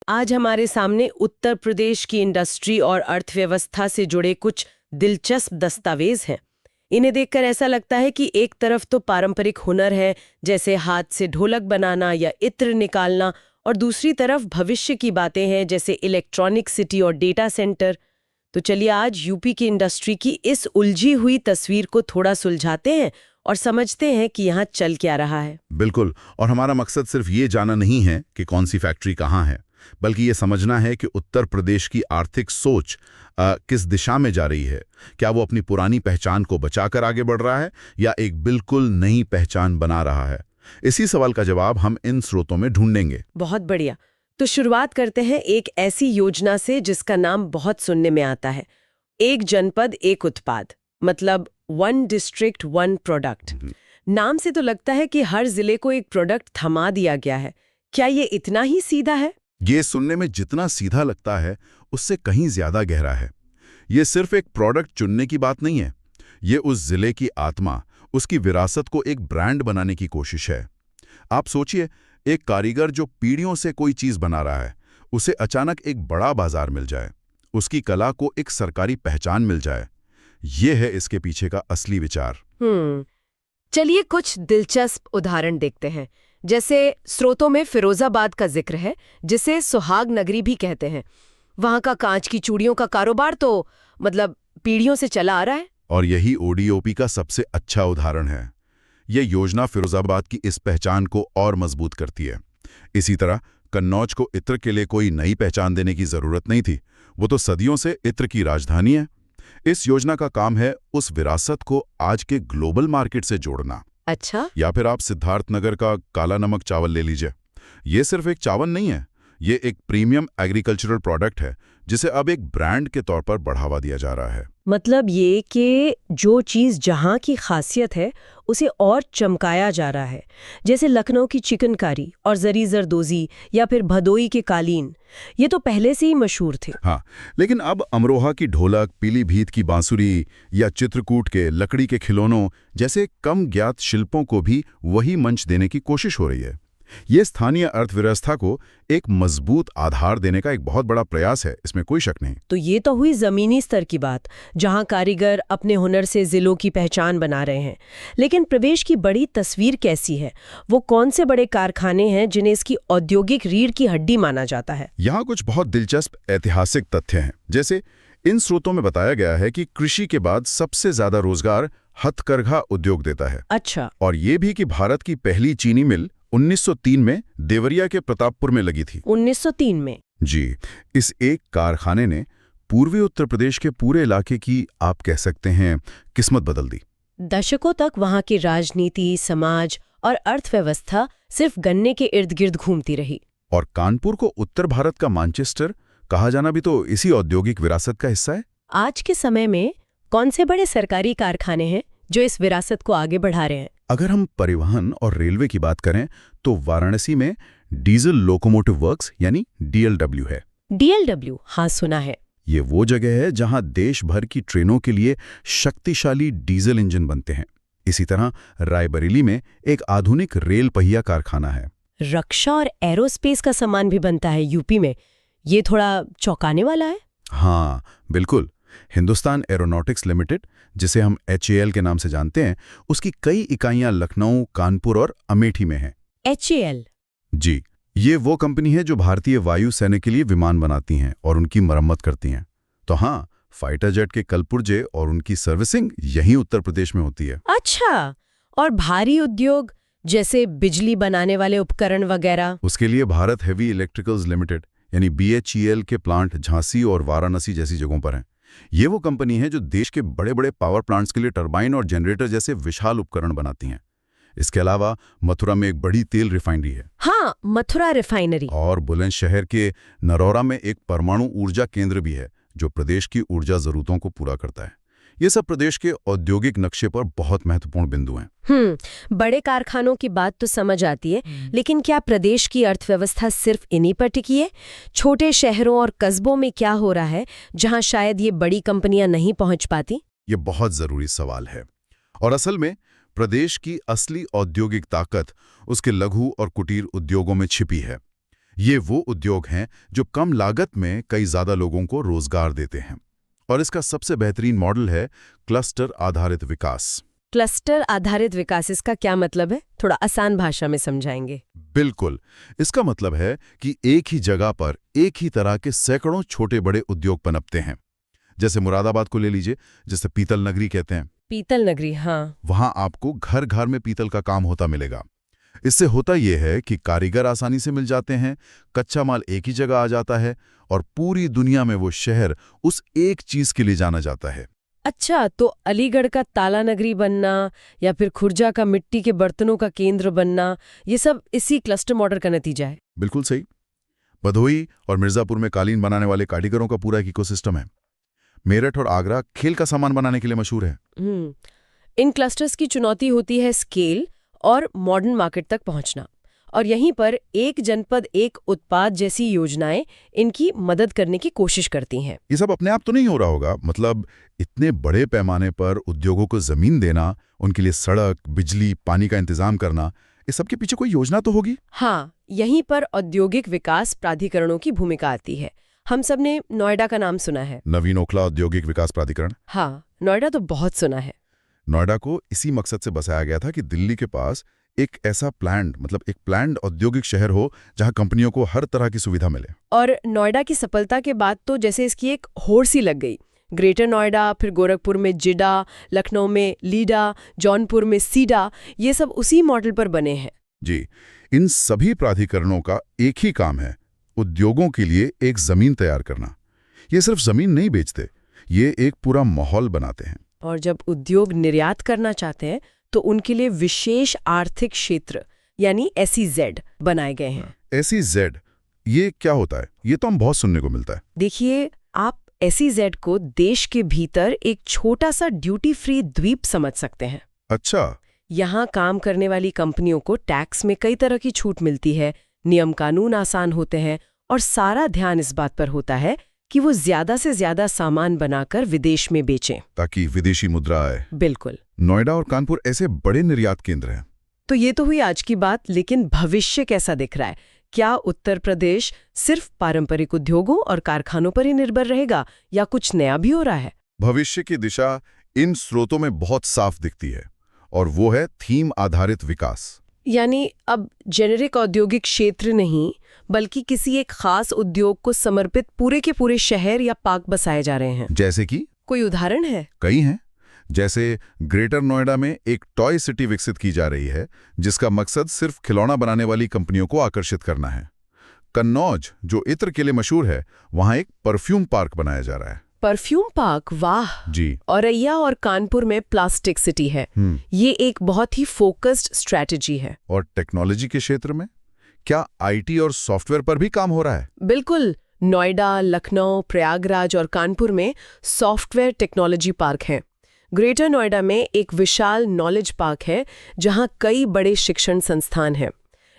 आज हमारे सामने उत्तर प्रदेश की इंडस्ट्री और अर्थव्यवस्था से जुड़े कुछ दिलचस्प दस्तावेज हैं। इन्हें देखकर ऐसा लगता है कि एक तरफ तो पारंपरिक हुनर है, जैसे हाथ से ढोलक बनाना या इत्र निकालना, और दूसरी तरफ भविष्य की बातें हैं, जैसे इलेक्ट्रॉनिक सिटी और डेटा सेंटर। तो चलिए आज यूपी की इंडस्ट्री की इस उलझी हुई तस्वीर को थोड़ा सुलझाते हैं और समझते हैं कि यहाँ चल क्या रहा है। बिल्कुल। और हमारा मकसद सिर्फ ये जानना नहीं है कि कौन सी फैक्ट्री कहाँ है, बल्कि ये समझना है कि उत्तर प्रदेश की आर्थिक सोच किस दिशा में जा रही है। क्या वो अपनी पुरानी पहचान को बचाकर आगे बढ़ रहा है या एक बिल्कुल नई पहचान बना रहा है? इसी सवाल का जवाब हम इन स्रोतों में ढूंढेंगे। बहुत बढ़िया। तो शुरुआत करते हैं एक ऐसी योजना से जिसका नाम बहुत सुनने में आता है, एक जनपद एक उत्पाद, मतलब वन डिस्ट्रिक्ट वन प्रोडक्ट। नाम से तो लगता है कि हर जिले को एक प्रोडक्ट थमा दिया गया है। क्या ये इतना ही सीधा है? ये सुनने में जितना सीधा लगता है उससे कहीं ज्यादा गहरा है। ये सिर्फ एक प्रोडक्ट चुनने की बात नहीं है, ये उस जिले की आत्मा, उसकी विरासत को एक ब्रांड बनाने की कोशिश है। आप सोचिए, एक कारीगर जो पीढ़ियों से कोई चीज बना रहा है, उसे अचानक एक बड़ा बाजार मिल जाए, उसकी कला को एक सरकारी पहचान मिल जाए। ये है इसके पीछे का असली विचार। चलिए कुछ दिलचस्प उदाहरण देखते हैं। जैसे स्रोतों में फिरोजाबाद का जिक्र है, जिसे सुहाग नगरी भी कहते हैं। वहां का कांच की चूड़ियों का कारोबार तो मतलब पीढ़ियों से चला आ रहा है। और यही ओडीओपी का सबसे अच्छा उदाहरण है। यह योजना फिरोजाबाद की इस पहचान को और मजबूत करती है। इसी तरह कन्नौज को इत्र के लिए कोई नई पहचान देने की जरूरत नहीं थी, वो तो सदियों से इत्र की राजधानी है। इस योजना का काम है उस विरासत को आज के ग्लोबल मार्केट से जोड़ना। अच्छा। या फिर आप सिद्धार्थनगर का काला नमक चावल ले लीजिए। ये सिर्फ एक चावल नहीं है, ये एक प्रीमियम एग्रीकल्चरल प्रोडक्ट है जिसे अब एक ब्रांड के तौर पर बढ़ावा दिया जा रहा है। मतलब ये कि जो चीज़ जहाँ की खासियत है उसे और चमकाया जा रहा है, जैसे लखनऊ की चिकनकारी और जरी जरदोजी या फिर भदोई के कालीन, ये तो पहले से ही मशहूर थे। हाँ, लेकिन अब अमरोहा की ढोलक, पीलीभीत की बांसुरी या चित्रकूट के लकड़ी के खिलौनों जैसे कम ज्ञात शिल्पों को भी वही मंच देने की कोशिश हो रही है। ये स्थानीय अर्थव्यवस्था को एक मजबूत आधार देने का एक बहुत बड़ा प्रयास है, इसमें कोई शक नहीं। तो ये तो हुई जमीनी स्तर की बात, जहां कारीगर अपने हुनर से जिलों की पहचान बना रहे हैं। लेकिन प्रदेश की बड़ी तस्वीर कैसी है? वो कौन से बड़े कारखाने हैं जिन्हें इसकी औद्योगिक रीढ़ की हड्डी माना जाता है? यहाँ कुछ बहुत दिलचस्प ऐतिहासिक तथ्य हैं। जैसे इन स्रोतों में बताया गया है कि कृषि के बाद सबसे ज्यादा रोजगार हथकरघा उद्योग देता है। अच्छा। और ये भी कि भारत की पहली चीनी मिल 1903 में देवरिया के प्रतापपुर में लगी थी। 1903 में? जी। इस एक कारखाने ने पूर्वी उत्तर प्रदेश के पूरे इलाके की, आप कह सकते हैं, किस्मत बदल दी। दशकों तक वहां की राजनीति, समाज और अर्थव्यवस्था सिर्फ गन्ने के इर्द गिर्द घूमती रही। और कानपुर को उत्तर भारत का मैनचेस्टर कहा जाना भी तो इसी औद्योगिक विरासत का हिस्सा है। आज के समय में कौन से बड़े सरकारी कारखाने हैं जो इस विरासत को आगे बढ़ा रहे हैं? अगर हम परिवहन और रेलवे की बात करें तो वाराणसी में डीजल लोकोमोटिव वर्क्स यानी डीएलडब्ल्यू है। डीएलडब्ल्यू, हाँ सुना है। ये वो जगह है जहां देश भर की ट्रेनों के लिए शक्तिशाली डीजल इंजन बनते हैं। इसी तरह रायबरेली में एक आधुनिक रेल पहिया कारखाना है। रक्षा और एरोस्पेस का सामान भी बनता है यूपी में। ये थोड़ा चौंकाने वाला है। हाँ बिल्कुल। हिंदुस्तान एरोनॉटिक्स लिमिटेड, जिसे हम HAL के नाम से जानते हैं, उसकी कई इकाइयां लखनऊ, कानपुर और अमेठी में हैं। HAL? जी, ये वो कंपनी है जो भारतीय वायु सेना के लिए विमान बनाती हैं और उनकी मरम्मत करती हैं। तो हाँ, फाइटर जेट के कलपुर्जे और उनकी सर्विसिंग यहीं उत्तर प्रदेश में होती है। अच्छा। और भारी उद्योग जैसे बिजली बनाने वाले उपकरण वगैरह? उसके लिए भारत हेवी इलेक्ट्रिकल्स लिमिटेड यानी BHEL के प्लांट झांसी और वाराणसी जैसी जगहों पर हैं। ये वो कंपनी है जो देश के बड़े बड़े पावर प्लांट्स के लिए टरबाइन और जनरेटर जैसे विशाल उपकरण बनाती हैं। इसके अलावा मथुरा में एक बड़ी तेल रिफाइनरी है। हाँ, मथुरा रिफाइनरी। और बुलंदशहर के नरौरा में एक परमाणु ऊर्जा केंद्र भी है जो प्रदेश की ऊर्जा जरूरतों को पूरा करता है। ये सब प्रदेश के औद्योगिक नक्शे पर बहुत महत्वपूर्ण बिंदु हैं। बड़े कारखानों की बात तो समझ आती है, लेकिन क्या प्रदेश की अर्थव्यवस्था सिर्फ इन्हीं पर टिकी है? छोटे शहरों और कस्बों में क्या हो रहा है जहां शायद ये बड़ी कंपनियां नहीं पहुंच पाती? ये बहुत जरूरी सवाल है। और असल में प्रदेश की असली औद्योगिक ताकत उसके लघु और कुटीर उद्योगों में छिपी है। ये वो उद्योग हैं जो कम लागत में कई ज़्यादा लोगों को रोजगार देते हैं। और इसका सबसे बेहतरीन मॉडल है क्लस्टर आधारित विकास। क्लस्टर आधारित विकास, इसका क्या मतलब है? थोड़ा आसान भाषा में समझाएंगे। बिल्कुल, इसका मतलब है कि एक ही जगह पर एक ही तरह के सैकड़ों छोटे बड़े उद्योग पनपते हैं। जैसे मुरादाबाद को ले लीजिए, जिसे पीतल नगरी कहते हैं। पीतल नगरी, हाँ। वहां आपको घर घर में पीतल का काम होता मिलेगा। इससे होता यह है कि कारीगर आसानी से मिल जाते हैं, कच्चा माल एक ही जगह आ जाता है और पूरी दुनिया में वो शहर उस एक चीज के लिए जाना जाता है। अच्छा, तो अलीगढ़ का ताला नगरी बनना या फिर खुर्जा का मिट्टी के बर्तनों का केंद्र बनना, ये सब इसी क्लस्टर मॉडल का नतीजा है। बिल्कुल सही। भदोही और मिर्जापुर में कालीन बनाने वाले कारीगरों का पूरा एक इकोसिस्टम है। मेरठ और आगरा खेल का सामान बनाने के लिए मशहूर है। इन क्लस्टर्स की चुनौती होती है स्केल और मॉडर्न मार्केट तक पहुंचना, और यहीं पर एक जनपद एक उत्पाद जैसी योजनाएं इनकी मदद करने की कोशिश करती हैं। ये सब अपने आप तो नहीं हो रहा होगा, मतलब इतने बड़े पैमाने पर उद्योगों को जमीन देना, उनके लिए सड़क, बिजली, पानी का इंतजाम करना, इस सब के पीछे कोई योजना तो होगी। हाँ, यहीं पर औद्योगिक विकास प्राधिकरणों की भूमिका आती है। हम सब ने नोएडा का नाम सुना है। नवीन ओखला औद्योगिक विकास प्राधिकरण। हाँ, नोएडा तो बहुत सुना है। नोएडा को इसी मकसद से बसाया गया था कि दिल्ली के पास एक ऐसा प्लान्ड औद्योगिक शहर हो जहां कंपनियों को हर तरह की सुविधा मिले। और नोएडा की सफलता के बाद तो जैसे इसकी एक होड़ सी लग गई। ग्रेटर नोएडा, फिर गोरखपुर में जिडा, लखनऊ में लीडा, जौनपुर में सीडा, ये सब उसी मॉडल पर बने हैं। जी, इन सभी प्राधिकरणों का एक ही काम है, उद्योगों के लिए एक जमीन तैयार करना। ये सिर्फ जमीन नहीं बेचते, ये एक पूरा माहौल बनाते हैं। और जब उद्योग निर्यात करना चाहते हैं तो उनके लिए विशेष आर्थिक क्षेत्र यानी SEZ बनाए गए हैं। SEZ, ये क्या होता है? ये तो हम बहुत सुनने को मिलता है। देखिए, आप SEZ को देश के भीतर एक छोटा सा ड्यूटी फ्री द्वीप समझ सकते हैं। अच्छा। यहाँ काम करने वाली कंपनियों को टैक्स में कई तरह की छूट मिलती है, नियम कानून आसान होते हैं और सारा ध्यान इस बात पर होता है कि वो ज्यादा से ज्यादा सामान बनाकर विदेश में बेचें, ताकि विदेशी मुद्रा आए। बिल्कुल। नोएडा और कानपुर ऐसे बड़े निर्यात केंद्र हैं। तो ये तो हुई आज की बात, लेकिन भविष्य कैसा दिख रहा है? क्या उत्तर प्रदेश सिर्फ पारंपरिक उद्योगों और कारखानों पर ही निर्भर रहेगा या कुछ नया भी हो रहा है? भविष्य की दिशा इन स्रोतों में बहुत साफ दिखती है, और वो है थीम आधारित विकास। यानी अब जेनेरिक औद्योगिक क्षेत्र नहीं, बल्कि किसी एक खास उद्योग को समर्पित पूरे के पूरे शहर या पार्क बसाए जा रहे हैं। जैसे कि कोई उदाहरण है? कई हैं। जैसे ग्रेटर नोएडा में एक टॉय सिटी विकसित की जा रही है, जिसका मकसद सिर्फ खिलौना बनाने वाली कंपनियों को आकर्षित करना है। कन्नौज, जो इत्र के लिए मशहूर है, वहां एक परफ्यूम पार्क बनाया जा रहा है। परफ्यूम पार्क, वाह जी। औरैया और कानपुर में प्लास्टिक सिटी है। ये एक बहुत ही फोकस्ड स्ट्रैटेजी है। और टेक्नोलॉजी के क्षेत्र में क्या IT और सॉफ्टवेयर पर भी काम हो रहा है? बिल्कुल। नोएडा, लखनऊ, प्रयागराज और कानपुर में सॉफ्टवेयर टेक्नोलॉजी पार्क हैं। ग्रेटर नोएडा में एक विशाल नॉलेज पार्क है जहां कई बड़े शिक्षण संस्थान हैं।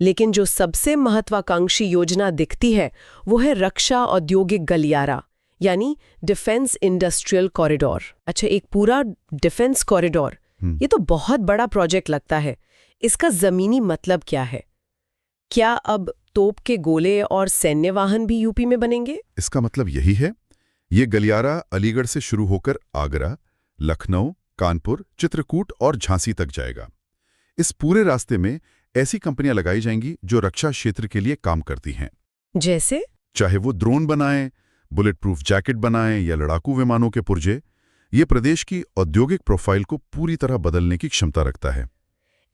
लेकिन जो सबसे महत्वाकांक्षी योजना दिखती है वो है रक्षा औद्योगिक गलियारा, यानी डिफेंस इंडस्ट्रियल कॉरिडोर। अच्छा, एक पूरा डिफेंस कॉरिडोर, ये तो बहुत बड़ा प्रोजेक्ट लगता है। इसका जमीनी मतलब क्या है? क्या अब तोप के गोले और सैन्य वाहन भी यूपी में बनेंगे? इसका मतलब यही है। ये गलियारा अलीगढ़ से शुरू होकर आगरा, लखनऊ, कानपुर, चित्रकूट और झांसी तक जाएगा। इस पूरे रास्ते में ऐसी कंपनियां लगाई जाएंगी जो रक्षा क्षेत्र के लिए काम करती हैं। जैसे? चाहे वो ड्रोन बनाएं, बुलेट प्रूफ जैकेट बनाएं या लड़ाकू विमानों के पुर्जे, ये प्रदेश की औद्योगिक प्रोफाइल को पूरी तरह बदलने की क्षमता रखता है।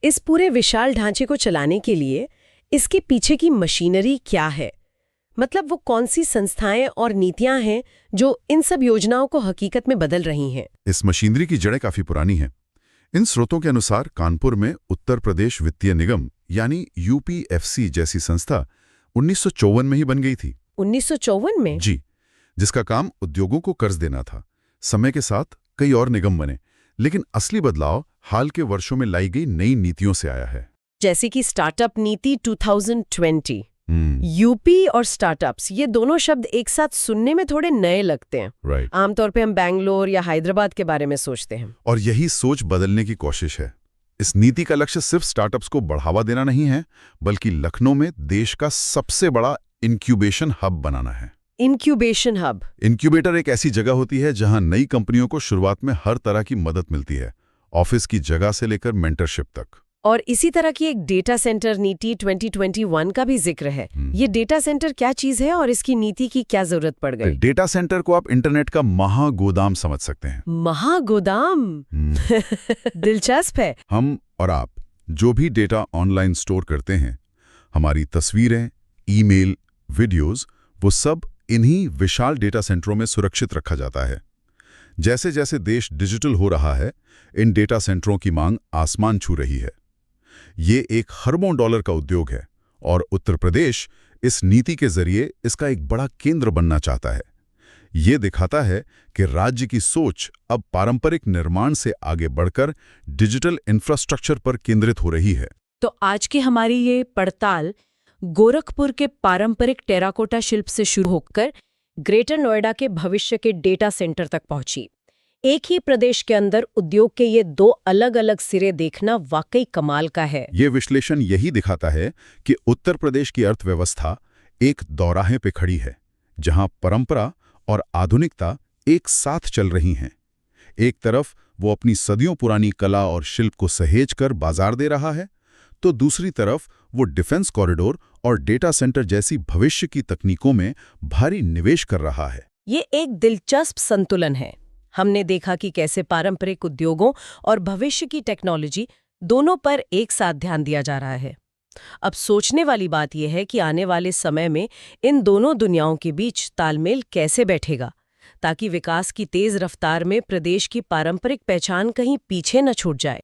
इस पूरे विशाल ढांचे को चलाने के लिए इसके पीछे की मशीनरी क्या है? मतलब वो कौन सी संस्थाएं और नीतियां हैं जो इन सब योजनाओं को हकीकत में बदल रही हैं? इस मशीनरी की जड़ें काफी पुरानी हैं। इन स्रोतों के अनुसार कानपुर में उत्तर प्रदेश वित्तीय निगम यानी UPFC जैसी संस्था 1954 में ही बन गई थी। 1954 में? जी, जिसका काम उद्योगों को कर्ज देना था। समय के साथ कई और निगम बने, लेकिन असली बदलाव हाल के वर्षों में लाई गई नई नीतियों से आया है। जैसे कि स्टार्टअप नीति 2020। यूपी और स्टार्टअप्स, ये दोनों शब्द एक साथ सुनने में थोड़े नए लगते हैं। राइट। आमतौर पे हम बैंगलोर या हैदराबाद के बारे में सोचते हैं। और यही सोच बदलने की कोशिश है। इस नीति का लक्ष्य सिर्फ स्टार्टअप्स को बढ़ावा देना नहीं है, बल्कि लखनऊ में देश का सबसे बड़ा इंक्यूबेशन हब बनाना है। Incubation hub. इंक्यूबेटर एक ऐसी जगह होती है जहां नई कंपनियों को शुरुआत में हर तरह की मदद मिलती है, ऑफिस की जगह से लेकर मेंटरशिप तक। और इसी तरह की एक डेटा सेंटर नीति 2021 का भी जिक्र है। ये डेटा सेंटर क्या चीज है और इसकी नीति की क्या जरूरत पड़ गई? डेटा सेंटर को आप इंटरनेट का महागोदाम समझ सकते हैं। महागोदाम। दिलचस्प है। हम और आप जो भी डेटा ऑनलाइन स्टोर करते हैं, हमारी तस्वीरें, ईमेल, वीडियोस, वो सब इन्हीं विशाल डेटा सेंटरों में सुरक्षित रखा जाता है। जैसे जैसे देश डिजिटल हो रहा है, इन डेटा सेंटरों की मांग आसमान छू रही है। ये एक खरबों डॉलर का उद्योग है और उत्तर प्रदेश इस नीति के जरिए इसका एक बड़ा केंद्र बनना चाहता है। ये दिखाता है कि राज्य की सोच अब पारंपरिक निर्माण से आगे बढ़कर डिजिटल इंफ्रास्ट्रक्चर पर केंद्रित हो रही है। तो आज की हमारी ये पड़ताल गोरखपुर के पारंपरिक टेराकोटा शिल्प से शुरू होकर ग्रेटर नोएडा के भविष्य के डेटा सेंटर तक पहुंची। एक ही प्रदेश के अंदर उद्योग के ये दो अलग-अलग सिरे देखना वाकई कमाल का है। ये विश्लेषण यही दिखाता है कि उत्तर प्रदेश की अर्थव्यवस्था एक दौराहे पे खड़ी है, जहां परंपरा और आधुनिकता एक साथ चल रही हैं। एक तरफ वो अपनी सदियों पुरानी कला और शिल्प को सहेज कर बाजार दे रहा है, तो दूसरी तरफ वो डिफेंस कॉरिडोर और डेटा सेंटर जैसी भविष्य की तकनीकों में भारी निवेश कर रहा है। ये एक दिलचस्प संतुलन है। हमने देखा कि कैसे पारंपरिक उद्योगों और भविष्य की टेक्नोलॉजी दोनों पर एक साथ ध्यान दिया जा रहा है। अब सोचने वाली बात यह है कि आने वाले समय में इन दोनों दुनियाओं के बीच तालमेल कैसे बैठेगा, ताकि विकास की तेज रफ्तार में प्रदेश की पारंपरिक पहचान कहीं पीछे न छूट जाए।